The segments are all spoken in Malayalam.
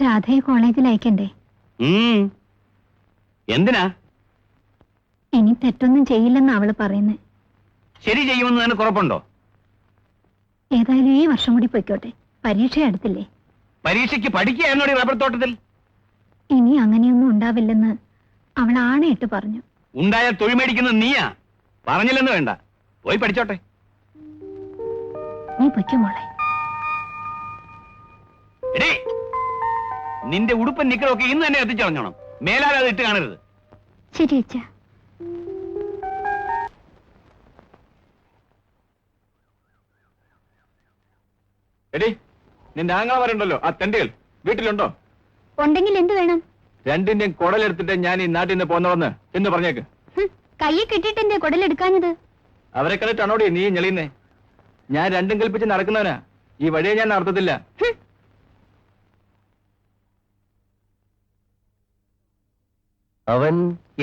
രാധയെ കോളേജിൽ അയക്കണ്ടേ? എന്തിനാ? ഇനി തെറ്റൊന്നും ചെയ്യില്ലെന്ന് അവള് പറയുന്നേ. ശരി ചെയ്യുമെന്ന് തന്നെ കുറപ്പുണ്ടോ? ഏതായാലും ഈ വർഷം കൂടി പൊയ്ക്കോട്ടെ, പരീക്ഷ അടുത്തില്ലേ. പരീക്ഷയ്ക്ക് പഠിക്കുകയാണോ റബ്ബർ തോട്ടത്തിൽ? ഇനി അങ്ങനെയൊന്നും ഉണ്ടാവില്ലെന്ന് അവൾ ആണയിട്ട് പറഞ്ഞു. ഉണ്ടായാൽ തൊഴിൽ മേടിക്കുന്നത് നീയാ, പറഞ്ഞില്ലെന്ന് വേണ്ട. പോയി പഠിച്ചോട്ടെ. നീ പൊയ്ക്കോ മോളെ. എടീ, നിന്റെ ഉടുപ്പൻ നിക്കറൊക്കെ ഇന്ന് തന്നെ എത്തിച്ചറിഞ്ഞോണം. മേലാൽ അത് ഇട്ട് കാണരുത്. ശരി അച്ഛാ. എടി, നിന്റെ ആങ്ങളമാരുണ്ടല്ലോ, ആ തെണ്ടികൾ വീട്ടിലുണ്ടോ? ഉണ്ടെങ്കിൽ എന്ത് വേണം? രണ്ടിന്റെയും കുടലെടുത്തിട്ട് ഞാൻ ഈ നാട്ടിൽ നിന്ന് പോന്നവന്ന് എന്ന് പറഞ്ഞേക്ക്. കയ്യെ കിട്ടിയിട്ട് എന്റെ കുടലെടുക്കാഞ്ഞത്? അവരെ കണ്ടിട്ടാണോടി നീ ഞെളിയുന്നേ? ഞാൻ രണ്ടും കൽപ്പിച്ച് നടക്കുന്നവനാ. ഈ വഴിയെ ഞാൻ നടത്തത്തില്ല. അവൻ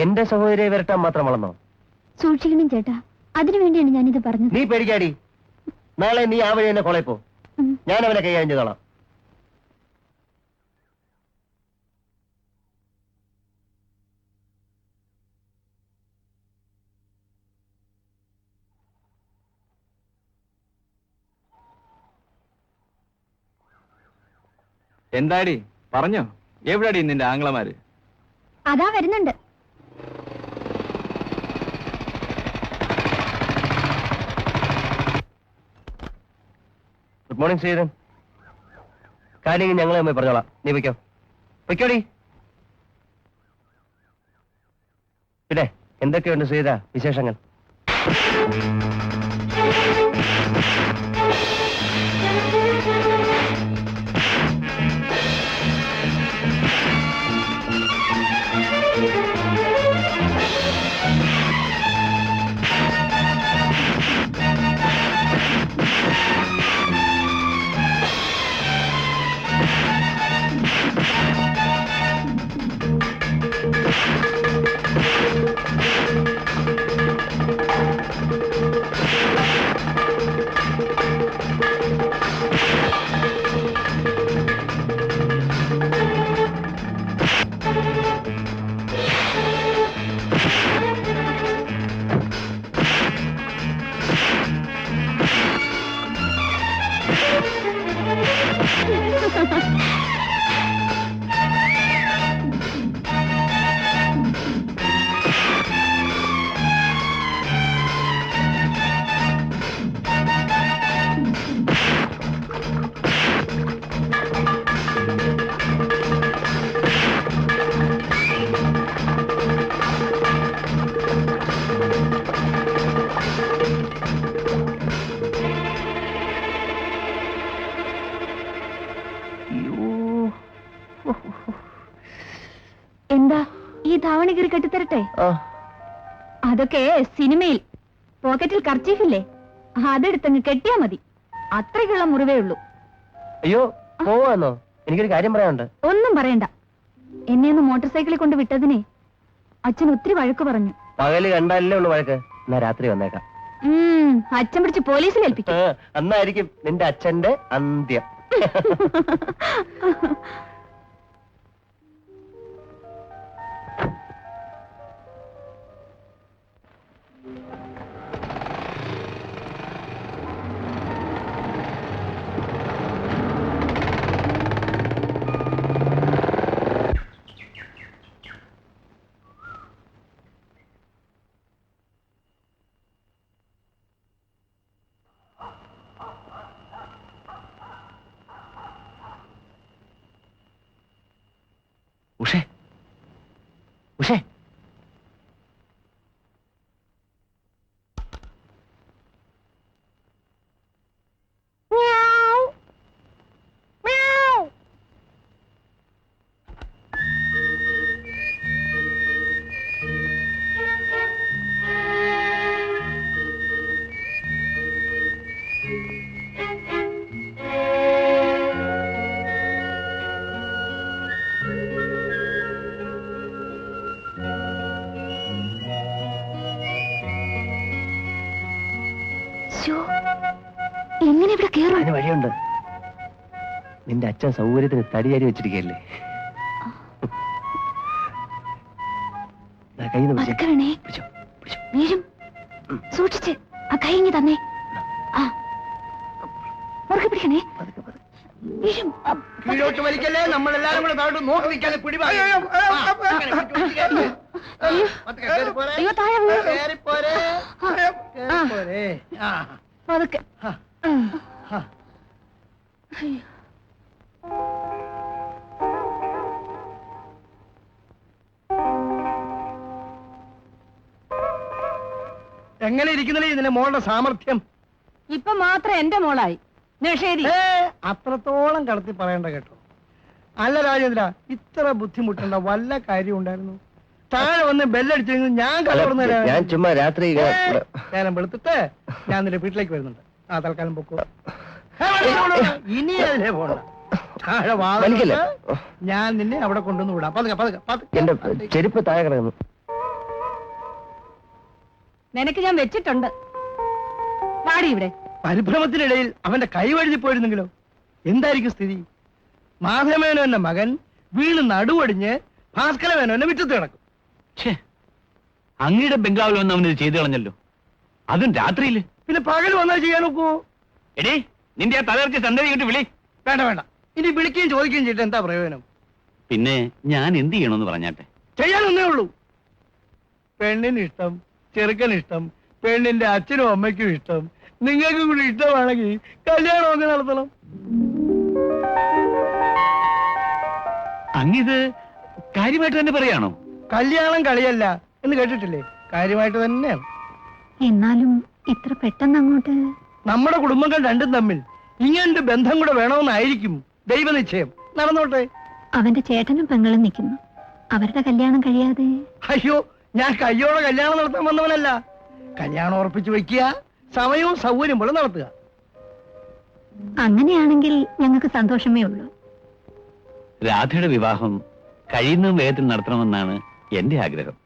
എന്റെ സഹോദരിയെ വരട്ടാൻ മാത്രം വളർന്നോ? സൂക്ഷിക്കണം ചേട്ടാ, അതിനു വേണ്ടിയാണ് ഞാനിത് പറഞ്ഞത്. നീ പേടിക്കാടി. നാളെ നീ ആ വഴി തന്നെ കോളേജ് പോ. ഞാൻ അവനെ കൈകാര്യം ചെയ്തോളാം. എന്താടി പറഞ്ഞോ? എവിടെയാടി നിന്റെ ആങ്ങളമാര്? അതാ വരുന്നുണ്ട്. Good morning Sreedharan. കാര്യങ്ങൾ ഞങ്ങൾ തമ്മിൽ പറഞ്ഞോളാം. നീ വയ്ക്കോ, വയ്ക്കോടി. പിന്നെ എന്തൊക്കെയുണ്ട് ശ്രീധര വിശേഷങ്ങൾ? എന്താ ഈ ധാവണികരി കെട്ടിത്തരട്ടെ? അതൊക്കെ സിനിമയിൽ പോക്കറ്റിൽ കർച്ചീഫില്ലേ, അതെടുത്തങ്ങ് കെട്ടിയാ മതി. അത്രയ്ക്കുള്ള മുറിവേ ഉള്ളൂ. അയ്യോ, പോവാന്നോ? എനിക്കൊരു കാര്യം പറയാനുണ്ട്. ഒന്നും പറയണ്ട. എന്നെ ഒന്ന് മോട്ടോർ സൈക്കിളിൽ കൊണ്ട് വിട്ടതിനെ അച്ഛൻ ഒത്തിരി വഴക്ക് പറഞ്ഞു. പകല് കണ്ടാലല്ലേ ഉള്ളു വഴക്ക്. എന്നാ രാത്രി വന്നേക്കാം. അച്ഛൻ പിടിച്ച് പോലീസിൽ ഏൽപ്പിക്കും. അന്നായിരിക്കും നിന്റെ അച്ഛന്റെ അന്ത്യം. ഉഷേ, ഉഷേ, എങ്ങനെ ഇവിടെ കേറും? അതിന് വഴിയുണ്ട്. നിന്റെ അച്ഛൻ സൗകര്യത്തിന് തടിയാരി വെച്ചിരിക്കല്ലേ. കയ്യിൽ നിന്ന് പതുക്കെ വേണേ, പിടിച്ചോ, പിടിച്ചോ. വീഴും. സൂക്ഷിച്ച് ആ കൈ ഇങ്ങ് തന്നെ. ആ മുറുകെ പിടിക്കണേ, പതുക്കെ, പതുക്കെ. വീഴും. കീഴോട്ട് വലിക്കല്ലേ, നമ്മളെല്ലാരും കൂടെ താഴോട്ട് നോക്കി നിൽക്കാതെ പിടിവാ. അയ്യോ താഴെ വീഴും. പതുക്കെ. അയ്യോ. എങ്ങനെ ഇരിക്കുന്നില്ലേ ഇതിന്റെ മോളുടെ സാമർഥ്യം? ഇപ്പൊ മാത്രം എന്റെ മോളായി. ശരി, അത്രത്തോളം കടത്തി പറയണ്ട കേട്ടോ. അല്ല രാജേന്ദ്ര, ഇത്ര ബുദ്ധിമുട്ടേണ്ട വല്ല കാര്യം ഉണ്ടായിരുന്നു? താഴെ വന്ന് ബെല്ലടിച്ചെങ്കിൽ ഞാൻ കലർന്നു ഞാൻ ചുമ്മാ രാത്രി നേരം വെളുത്തിട്ട് ഞാൻ നിന്റെ വീട്ടിലേക്ക് വരുന്നുണ്ട്. ആ തൽക്കാലം പൊക്കോ. ഇനി അതിലേ പോണ്ട. താഴെ വലിക്കില്ല. ഞാൻ നിന്നെ അവിടെ കൊണ്ടുവന്ന് വിടാം. പതുക്കെ പതുക്കെ എന്റെ പതുക്കെ. ചെരുപ്പ് താഴെ കിടക്കുന്നു. നിനക്ക് ഞാൻ വെച്ചിട്ടുണ്ട്. പാടി ഇവിടെ. പരിഭ്രമത്തിനിടയിൽ അവന്റെ കൈ വഴുതി പോയിരുന്നെങ്കിലോ എന്തായിരിക്കും സ്ഥിതി? മാധവമേനോന്റെ മകൻ വീണ് നടുവടിഞ്ഞ് ഭാസ്കരമേനോന്റെ മുറ്റത്ത് കിടക്കും. അങ്ങയുടെ ബംഗ്ലാവിൽ വന്ന് അവനിത് ചെയ്തു കളഞ്ഞല്ലോ, അതും രാത്രിയില്. പിന്നെ പകൽ വന്നാൽ ചെയ്യാൻ നോക്കുവോ? എടേ, നിന്റെ ആ തലർച്ച സന്ധതി കിട്ടി വിളി. വേണ്ട വേണ്ട, ഇനി വിളിക്കുകയും ചോദിക്കുകയും ചെയ്തിട്ട് എന്താ പ്രയോജനം? പിന്നെ ഞാൻ എന്ത് ചെയ്യണമെന്ന് പറഞ്ഞാട്ടെ. ചെയ്യാനൊന്നേ ഉള്ളൂ. പെണ്ണിന് ഇഷ്ടം, ചെറുക്കന് ഇഷ്ടം, പെണ്ണിന്റെ അച്ഛനും അമ്മയ്ക്കും ഇഷ്ടം, നിങ്ങൾക്കും കൂടി ഇഷ്ടമാണെങ്കിൽ കല്യാണം ഒക്കെ നടത്തണം. അങ്ങിത് കാര്യമായിട്ട് തന്നെ പറയാണോ? കല്യാണം കളിയല്ല എന്ന് കേട്ടിട്ടില്ലേ? കാര്യമായിട്ട് തന്നെയാണ്. എന്നാലും ഇത്ര പെട്ടെന്ന് അങ്ങോട്ട് നമ്മുടെ കുടുംബങ്ങൾ രണ്ടും തമ്മിൽ ഇങ്ങനൊരു ബന്ധം കൂടെ വേണമെന്നായിരിക്കും ദൈവനിശ്ചയം. നടന്നോട്ടെ. അവന്റെ ചേട്ടനും പെങ്ങളും നിൽക്കുന്നു. അവരുടെ കല്യാണം കഴിയാതെ അയ്യോ, ഞാൻ കയ്യോടെ കല്യാണം നടത്താൻ വന്നവനല്ല. കല്യാണം ഉറപ്പിച്ചു വെക്കുക, സമയവും സൗകര്യം പോലെ നടത്തുക. അങ്ങനെയാണെങ്കിൽ ഞങ്ങൾക്ക് സന്തോഷമേ ഉള്ളൂ. രാധയുടെ വിവാഹം കഴിയുന്നതും വേഗത്തിൽ നടത്തണമെന്നാണ് എന്റെ ആഗ്രഹം.